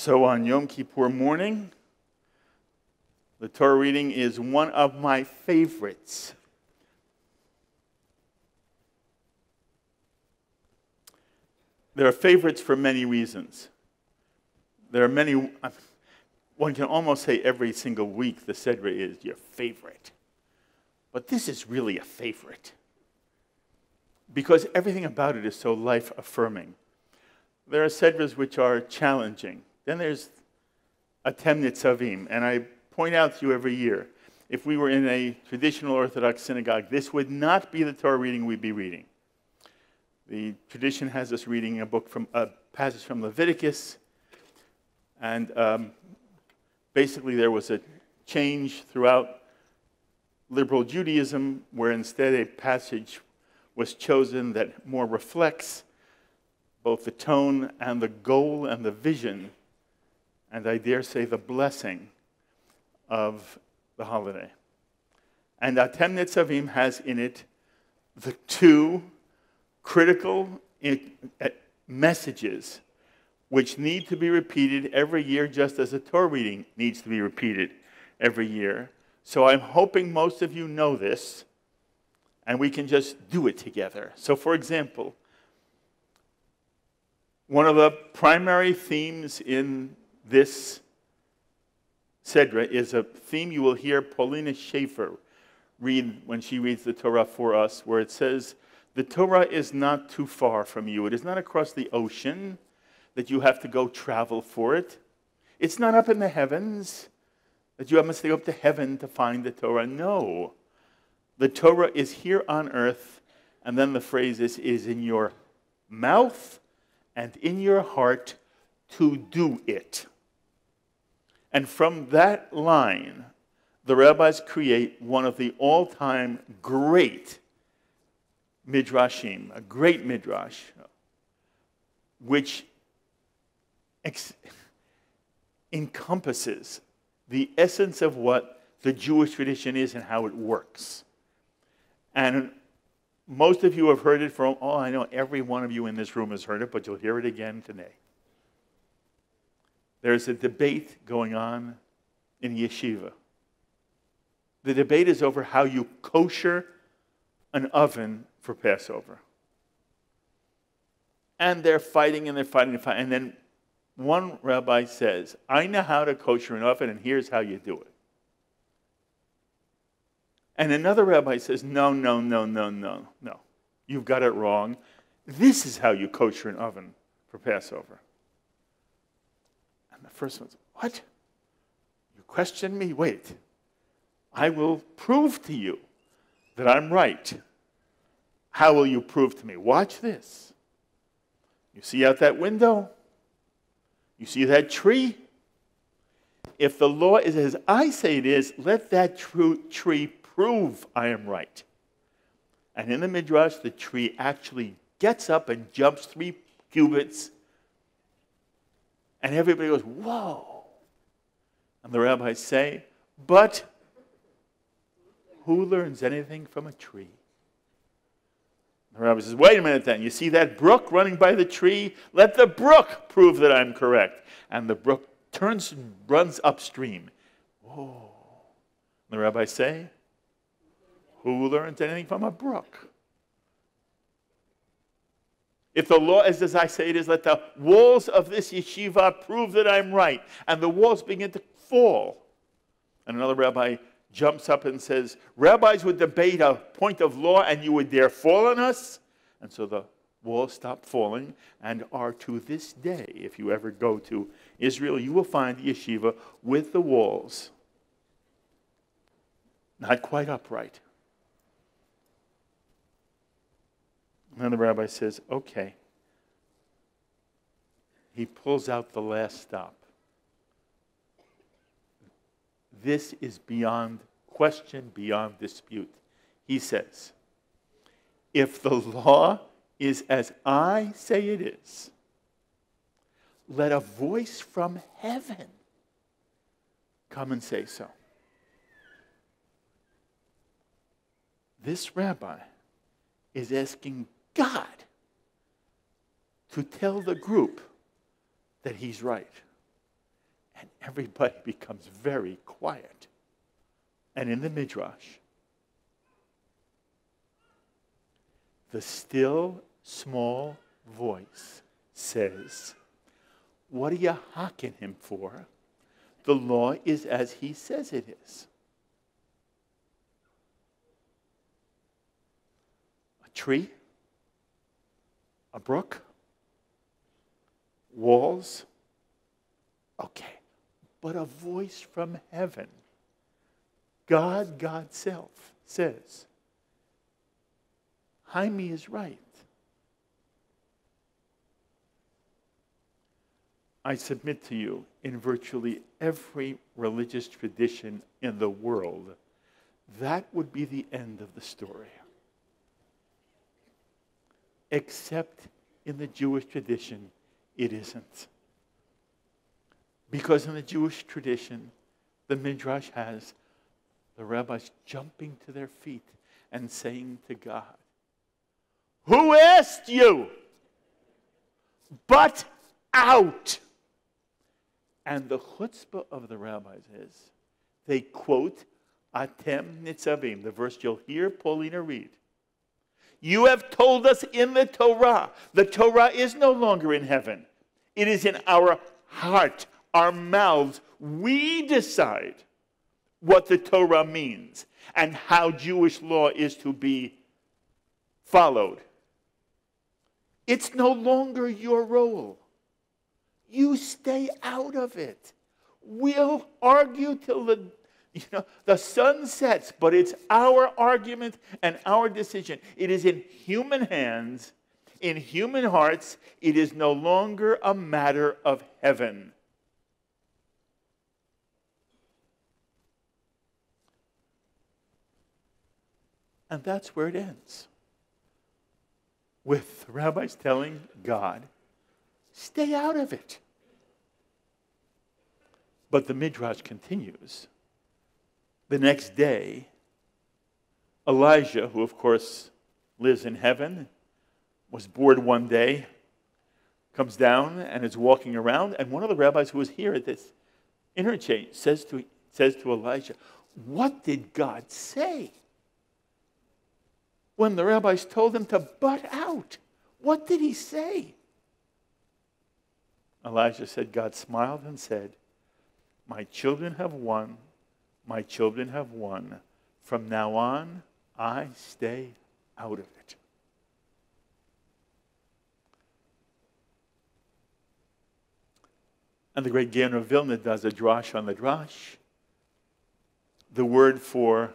So on Yom Kippur morning, the Torah reading is one of my favorites. There are favorites for many reasons. There are many, one can almost say every single week the Sedra is your favorite. But this is really a favorite, because everything about it is so life-affirming. There are Sedras which are challenging. Then there's Atem Nitzavim, and I point out to you every year, if we were in a traditional Orthodox synagogue, this would not be the Torah reading we'd be reading. The tradition has us reading a passage from Leviticus, and basically there was a change throughout liberal Judaism where instead a passage was chosen that more reflects both the tone and the goal and the vision, and I dare say the blessing of the holiday. And Atem Nitzavim has in it the two critical messages which need to be repeated every year, just as a Torah reading needs to be repeated every year. So I'm hoping most of you know this, and we can just do it together. So for example, one of the primary themes in this Sedra is a theme you will hear Paulina Schaefer read when she reads the Torah for us, where it says, the Torah is not too far from you. It is not across the ocean that you have to go travel for it. It's not up in the heavens that you must go up to heaven to find the Torah. No. The Torah is here on earth, and then the phrase is in your mouth and in your heart to do it. And from that line, the rabbis create one of the all-time great midrashim, a great midrash, which encompasses the essence of what the Jewish tradition is and how it works. And most of you have heard it from, I know every one of you in this room has heard it, but you'll hear it again today. There's a debate going on in yeshiva. The debate is over how you kosher an oven for Passover. And they're fighting and they're fighting and fighting. And then one rabbi says, I know how to kosher an oven, and here's how you do it. And another rabbi says, no. You've got it wrong. This is how you kosher an oven for Passover. And the first one's, what? You question me? Wait. I will prove to you that I'm right. How will you prove to me? Watch this. You see out that window? You see that tree? If the law is as I say it is, let that tree prove I am right. And in the midrash, the tree actually gets up and jumps 3 cubits, and everybody goes, whoa. And the rabbis say, but who learns anything from a tree? The rabbi says, wait a minute then. You see that brook running by the tree? Let the brook prove that I'm correct. And the brook turns and runs upstream. Whoa. The rabbis say, who learns anything from a brook? If the law is as I say it is, let the walls of this yeshiva prove that I'm right. And the walls begin to fall. And another rabbi jumps up and says, rabbis would debate a point of law and you would dare fall on us? And so the walls stop falling and are to this day, if you ever go to Israel, you will find the yeshiva with the walls not quite upright. And then the rabbi says, okay. He pulls out the last stop. This is beyond question, beyond dispute. He says, if the law is as I say it is, let a voice from heaven come and say so. This rabbi is asking God to tell the group that he's right. And everybody becomes very quiet. And in the midrash, the still, small voice says, what are you hocking him for? The law is as he says it is. A tree, a brook, walls, okay. But a voice from heaven, God, God's self, says, Jaime is right. I submit to you, in virtually every religious tradition in the world, that would be the end of the story. Except in the Jewish tradition, it isn't. Because in the Jewish tradition, the midrash has the rabbis jumping to their feet and saying to God, who asked you? But out. And the chutzpah of the rabbis is, they quote Atem Nitzavim, the verse you'll hear Paulina read. You have told us in the Torah is no longer in heaven. It is in our heart, our mouths. We decide what the Torah means and how Jewish law is to be followed. It's no longer your role. You stay out of it. We'll argue till the sun sets, but it's our argument and our decision. It is in human hands, in human hearts. It is no longer a matter of heaven. And that's where it ends. With the rabbis telling God, stay out of it. But the midrash continues. The next day, Elijah, who of course lives in heaven, was bored one day, comes down and is walking around, and one of the rabbis who was here at this interchange says to Elijah, what did God say? When the rabbis told him to butt out, what did he say? Elijah said, God smiled and said, my children have won. My children have won. From now on, I stay out of it. And the great Gaon of Vilna does a drash on the drash. The word for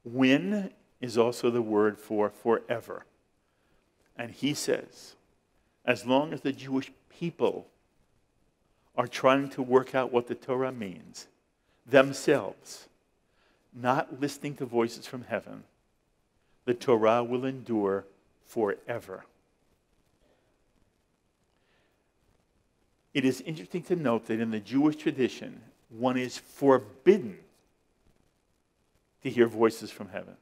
win is also the word for forever. And he says, as long as the Jewish people are trying to work out what the Torah means themselves, not listening to voices from heaven, the Torah will endure forever. It is interesting to note that in the Jewish tradition, one is forbidden to hear voices from heaven.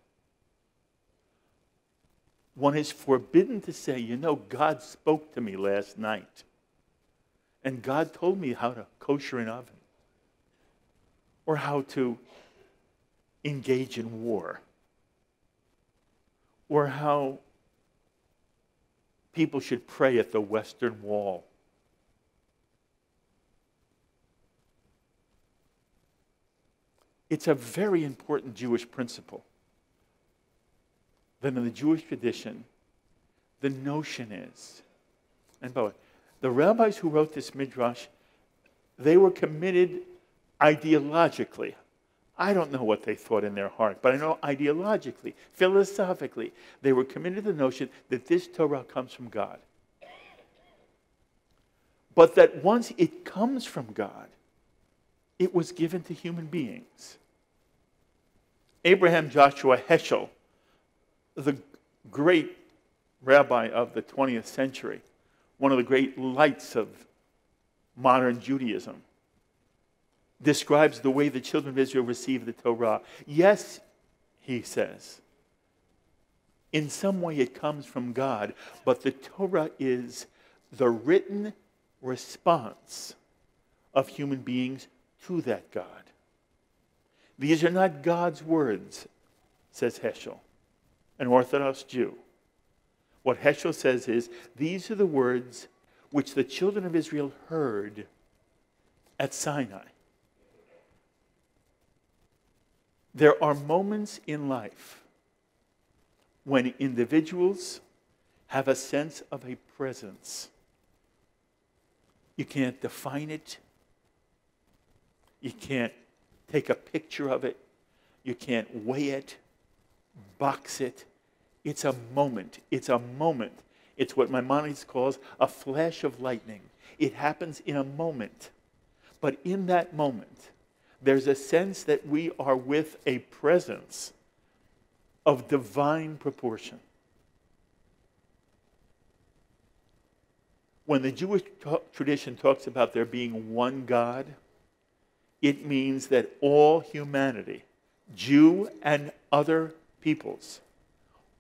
One is forbidden to say, God spoke to me last night. And God told me how to kosher an oven. Or how to engage in war. Or how people should pray at the Western Wall. It's a very important Jewish principle. That in the Jewish tradition, the notion is, and by the way, the rabbis who wrote this midrash, they were committed ideologically. I don't know what they thought in their heart, but I know ideologically, philosophically, they were committed to the notion that this Torah comes from God. But that once it comes from God, it was given to human beings. Abraham Joshua Heschel, the great rabbi of the 20th century, one of the great lights of modern Judaism, describes the way the children of Israel received the Torah. Yes, he says, in some way it comes from God, but the Torah is the written response of human beings to that God. These are not God's words, says Heschel, an Orthodox Jew. What Heschel says is, these are the words which the children of Israel heard at Sinai. There are moments in life when individuals have a sense of a presence. You can't define it. You can't take a picture of it. You can't weigh it, box it. It's a moment. It's a moment. It's what Maimonides calls a flash of lightning. It happens in a moment. But in that moment, there's a sense that we are with a presence of divine proportion. When the Jewish tradition talks about there being one God, it means that all humanity, Jew and other peoples,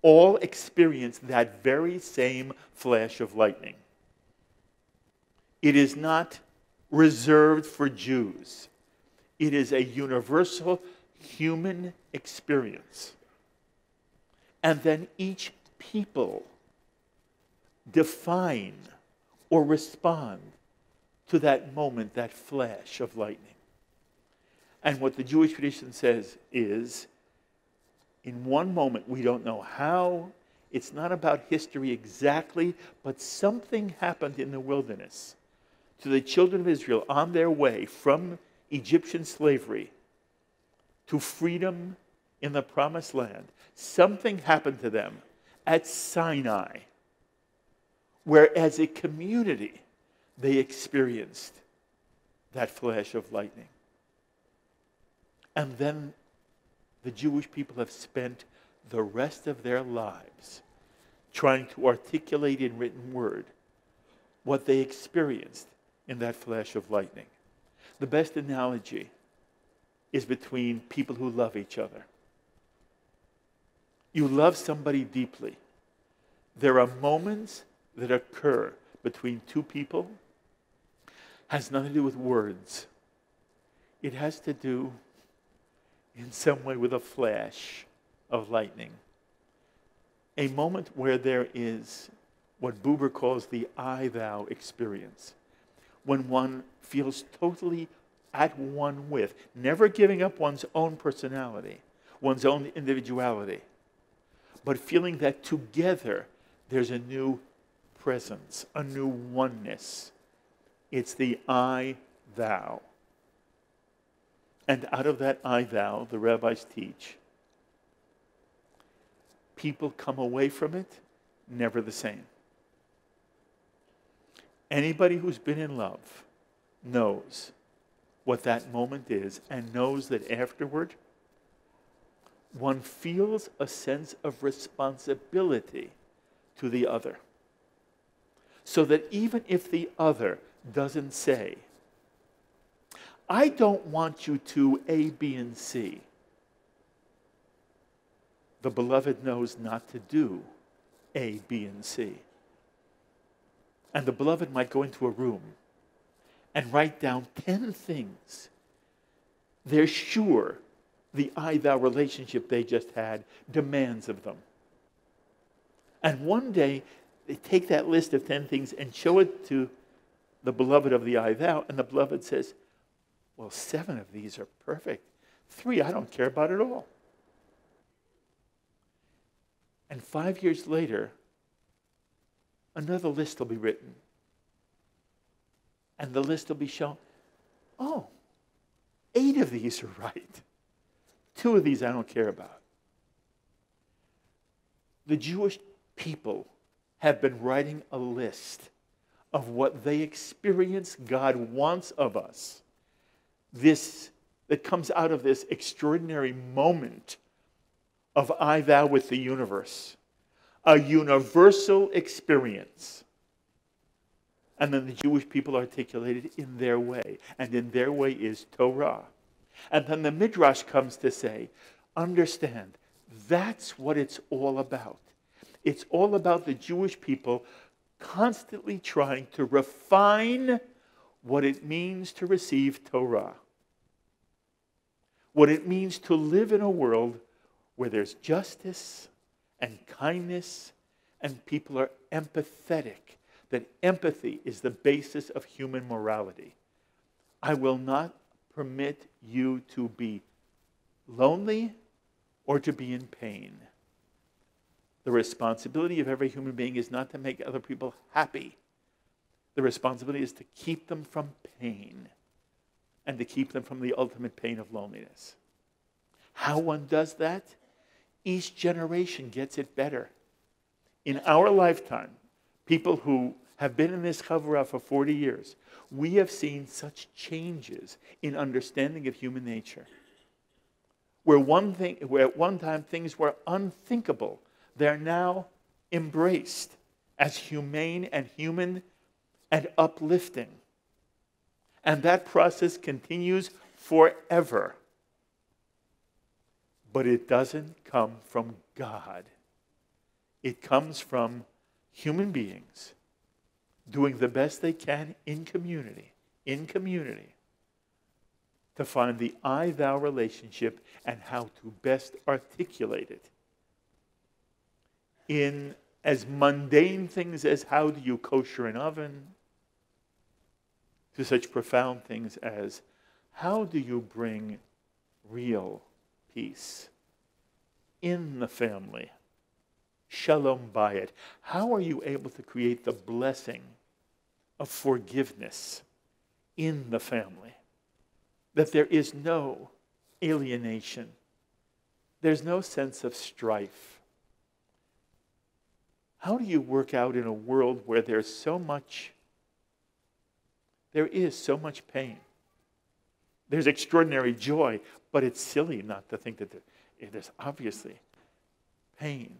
all experience that very same flash of lightning. It is not reserved for Jews. It is a universal human experience. And then each people define or respond to that moment, that flash of lightning. And what the Jewish tradition says is, in one moment, we don't know how, it's not about history exactly, but something happened in the wilderness to the children of Israel on their way from Egyptian slavery to freedom in the Promised Land. Something happened to them at Sinai, where as a community, they experienced that flash of lightning. And then the Jewish people have spent the rest of their lives trying to articulate in written word what they experienced in that flash of lightning. The best analogy is between people who love each other. You love somebody deeply. There are moments that occur between two people. Has nothing to do with words. It has to do in some way with a flash of lightning. A moment where there is what Buber calls the I-thou experience. When one feels totally at one with, never giving up one's own personality, one's own individuality, but feeling that together there's a new presence, a new oneness. It's the I-thou. And out of that I-thou, the rabbis teach, people come away from it never the same. Anybody who's been in love knows what that moment is and knows that afterward, one feels a sense of responsibility to the other. So that even if the other doesn't say, I don't want you to A, B, and C, the beloved knows not to do A, B, and C. And the beloved might go into a room and write down 10 things they're sure the I-thou relationship they just had demands of them. And one day, they take that list of 10 things and show it to the beloved of the I-thou, and the beloved says, well, 7 of these are perfect. 3 I don't care about at all. And 5 years later, another list will be written. And the list will be shown, oh, 8 of these are right. 2 of these I don't care about. The Jewish people have been writing a list of what they experience God wants of us. This that comes out of this extraordinary moment of I-thou with the universe. A universal experience. And then the Jewish people articulate it in their way. And in their way is Torah. And then the midrash comes to say, understand, that's what it's all about. It's all about the Jewish people constantly trying to refine what it means to receive Torah, what it means to live in a world where there's justice and kindness and people are empathetic, that empathy is the basis of human morality. I will not permit you to be lonely or to be in pain. The responsibility of every human being is not to make other people happy. The responsibility is to keep them from pain and to keep them from the ultimate pain of loneliness. How one does that? Each generation gets it better. In our lifetime, people who have been in this Chavurot for 40 years, we have seen such changes in understanding of human nature. Where at one time things were unthinkable, they're now embraced as humane and human and uplifting. And that process continues forever. But it doesn't come from God. It comes from human beings doing the best they can in community, to find the I-thou relationship and how to best articulate it. In as mundane things as how do you kosher an oven, to such profound things as how do you bring real peace in the family, shalom bayit. How are you able to create the blessing of forgiveness in the family? That there is no alienation. There's no sense of strife. How do you work out in a world where there is so much pain? There's extraordinary joy, but it's silly not to think that there's obviously pain.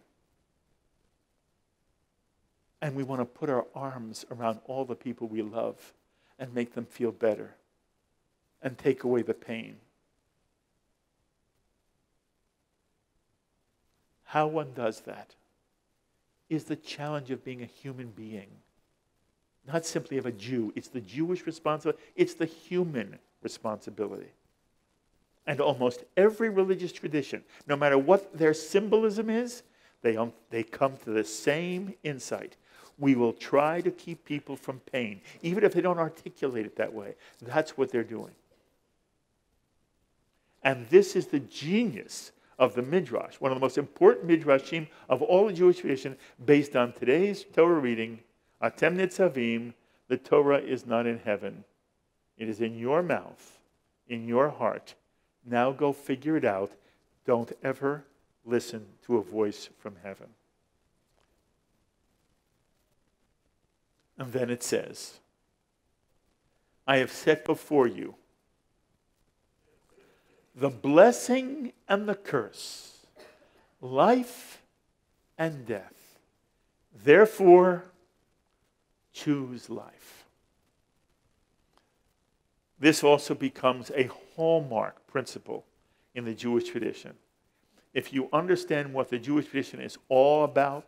And we want to put our arms around all the people we love and make them feel better and take away the pain. How one does that is the challenge of being a human being. Not simply of a Jew. It's the Jewish responsibility. It's the human responsibility. And almost every religious tradition, no matter what their symbolism is, they come to the same insight. We will try to keep people from pain, even if they don't articulate it that way. That's what they're doing. And this is the genius of the midrash, one of the most important midrashim of all the Jewish tradition, based on today's Torah reading, Atem Nitzavim, the Torah is not in heaven. It is in your mouth, in your heart. Now go figure it out. Don't ever listen to a voice from heaven. And then it says, I have set before you the blessing and the curse, life and death. Therefore, choose life. This also becomes a hallmark principle in the Jewish tradition. If you understand what the Jewish tradition is all about,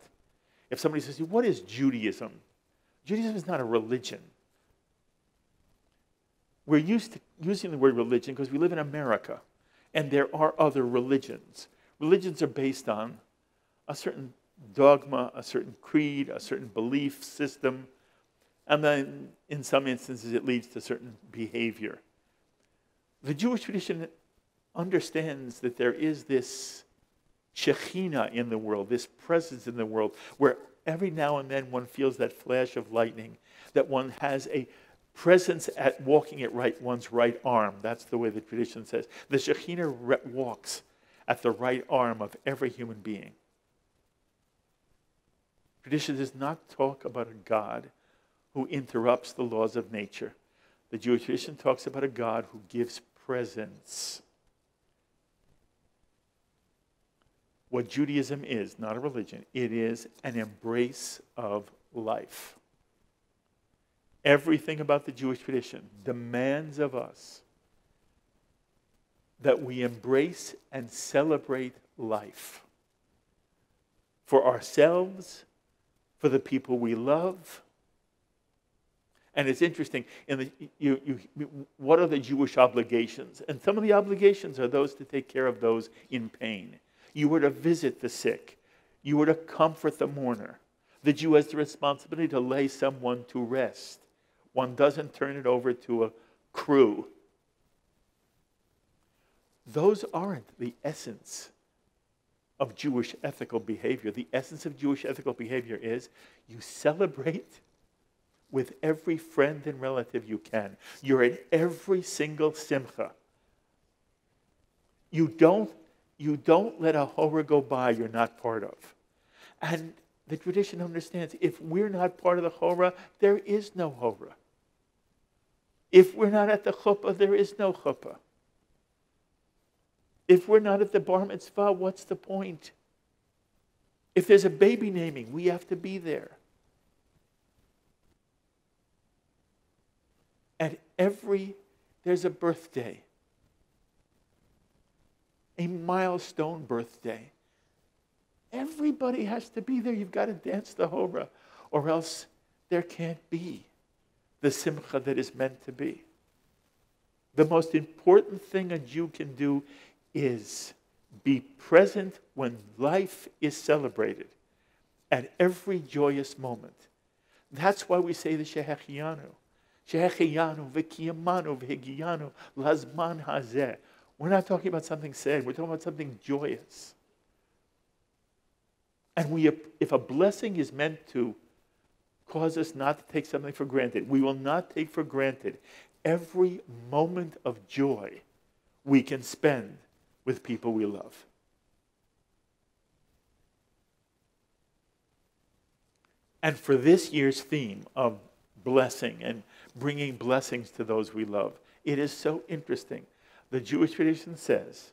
if somebody says, what is Judaism? Judaism is not a religion. We're used to using the word religion because we live in America, and there are other religions. Religions are based on a certain dogma, a certain creed, a certain belief system, and then in some instances it leads to certain behavior. The Jewish tradition understands that there is this Shekhinah in the world, this presence in the world, where every now and then one feels that flash of lightning, that one has a presence at walking at one's right arm. That's the way the tradition says. The Shekhinah walks at the right arm of every human being. Tradition does not talk about a God who interrupts the laws of nature. The Jewish tradition talks about a God who gives presence. What Judaism is, not a religion, it is an embrace of life. Everything about the Jewish tradition demands of us that we embrace and celebrate life. For ourselves, for the people we love, And it's interesting, what are the Jewish obligations? And some of the obligations are those to take care of those in pain. You were to visit the sick. You were to comfort the mourner. The Jew has the responsibility to lay someone to rest. One doesn't turn it over to a crew. Those aren't the essence of Jewish ethical behavior. The essence of Jewish ethical behavior is you celebrate with every friend and relative you can. You're at every single simcha. You don't let a horror go by you're not part of. And the tradition understands if we're not part of the horror, there is no horror. If we're not at the chuppah, there is no chuppah. If we're not at the bar mitzvah, what's the point? If there's a baby naming, we have to be there. There's a birthday, a milestone birthday. Everybody has to be there. You've got to dance the hora, or else there can't be the simcha that is meant to be. The most important thing a Jew can do is be present when life is celebrated at every joyous moment. That's why we say the Shehechiyanu. Shehechiyanu v'kiyamanu v'hegiyanu lazman hazeh. We're not talking about something sad. We're talking about something joyous. And if a blessing is meant to cause us not to take something for granted, we will not take for granted every moment of joy we can spend with people we love. And for this year's theme of blessing and bringing blessings to those we love, it is so interesting. The Jewish tradition says,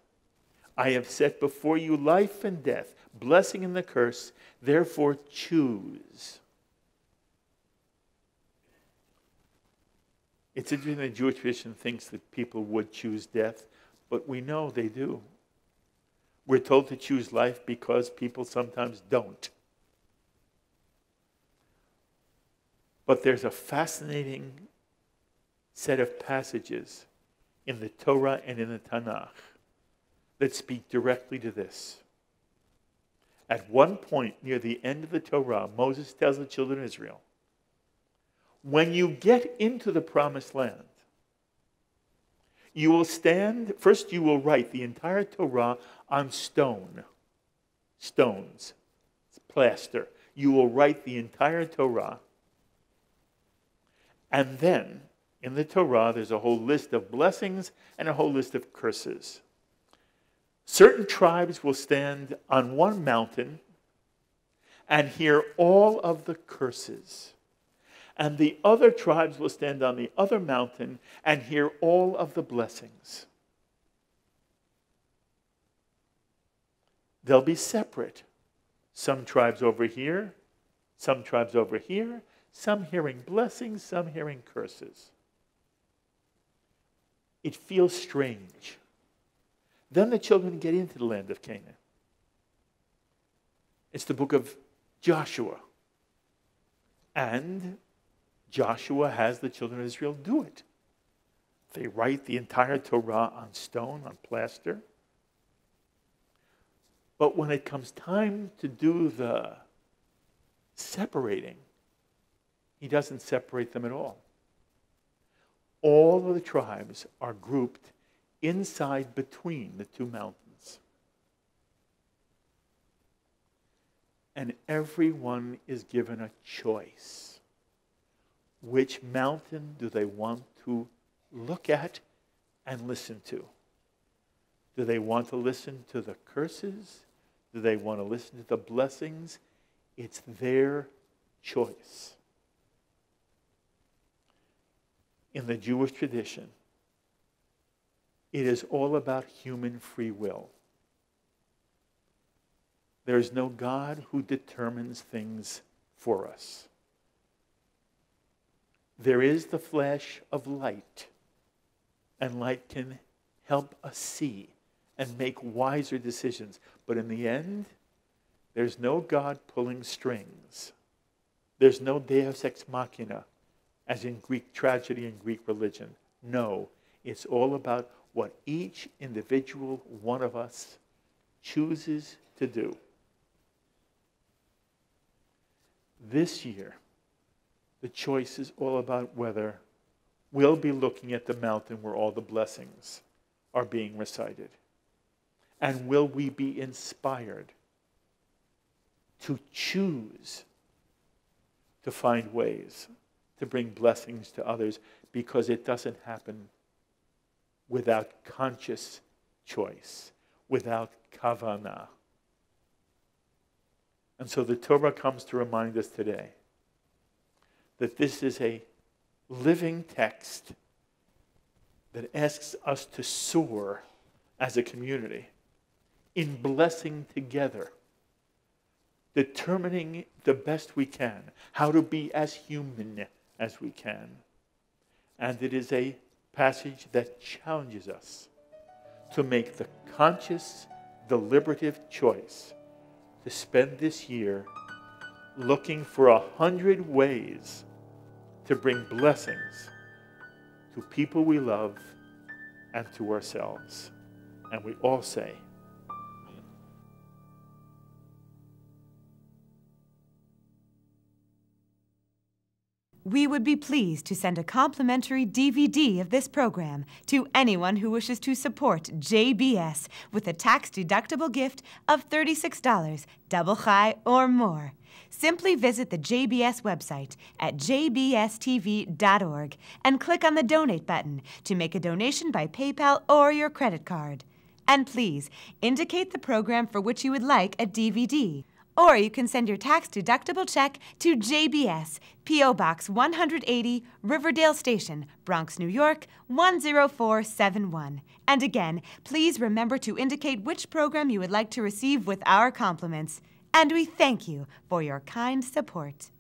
I have set before you life and death, blessing and the curse, therefore choose. It's interesting that the Jewish tradition thinks that people would choose death, but we know they do. We're told to choose life because people sometimes don't. But there's a fascinating set of passages in the Torah and in the Tanakh that speak directly to this. At one point near the end of the Torah, Moses tells the children of Israel, when you get into the promised land, you will stand, first you will write the entire Torah on stones, it's plaster. You will write the entire Torah. And then, in the Torah, there's a whole list of blessings and a whole list of curses. Certain tribes will stand on one mountain and hear all of the curses. And the other tribes will stand on the other mountain and hear all of the blessings. They'll be separate. Some tribes over here, some tribes over here, some hearing blessings, some hearing curses. It feels strange. Then the children get into the land of Canaan. It's the book of Joshua. And Joshua has the children of Israel do it. They write the entire Torah on stone, on plaster. But when it comes time to do the separating, he doesn't separate them at all. All of the tribes are grouped inside between the two mountains. And everyone is given a choice. Which mountain do they want to look at and listen to? Do they want to listen to the curses? Do they want to listen to the blessings? It's their choice. In the Jewish tradition, it is all about human free will. There is no God who determines things for us. There is the flash of light, and light can help us see and make wiser decisions. But in the end, there's no God pulling strings. There's no Deus ex machina as in Greek tragedy and Greek religion. No, it's all about what each individual one of us chooses to do. This year, the choice is all about whether we'll be looking at the mountain where all the blessings are being recited. And will we be inspired to choose to find ways to bring blessings to others, because it doesn't happen without conscious choice, without kavanah. And so the Torah comes to remind us today that this is a living text that asks us to soar as a community in blessing together, determining the best we can, how to be as human as we can. And it is a passage that challenges us to make the conscious, deliberative choice to spend this year looking for 100 ways to bring blessings to people we love and to ourselves. And we all say, We would be pleased to send a complimentary DVD of this program to anyone who wishes to support JBS with a tax-deductible gift of $36, double chai or more. Simply visit the JBS website at jbstv.org and click on the Donate button to make a donation by PayPal or your credit card. And please, indicate the program for which you would like a DVD. Or you can send your tax-deductible check to JBS, P.O. Box 180, Riverdale Station, Bronx, New York, 10471. And again, please remember to indicate which program you would like to receive with our compliments. And we thank you for your kind support.